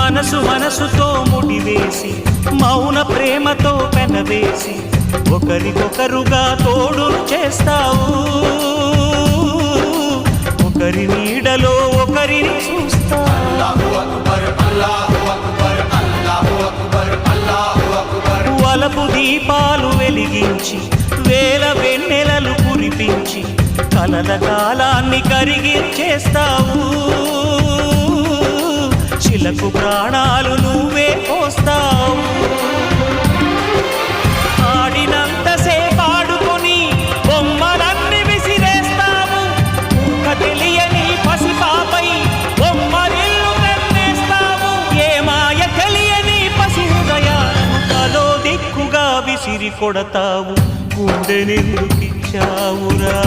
మనసు మనసుతో ముడివేసి మౌన ప్రేమతో పెనవేసి ఒకరికొకరుగా తోడును చేస్తావు ఒకరి నీడలో ఒకరిని చూస్తావు వలపు దీపాలు వెలిగించి వేల వెన్నెలలు కురిపించి కలల కాలాన్ని కరిగించేస్తావు శిలకు ప్రాణాలు నువ్వే పోస్తావు ఆడినంతసేపు ఆడుకొని బొమ్మలన్నీ విసిరేస్తావు ఊహ తెలియని పసిపాపై బొమ్మరిల్లు వెన్నేస్తావు ఏ మాయ తెలియని పసి హృదయాలను తలో దిక్కుగా విసిరి కొడతావు గుండెనెందుకిచ్చావురా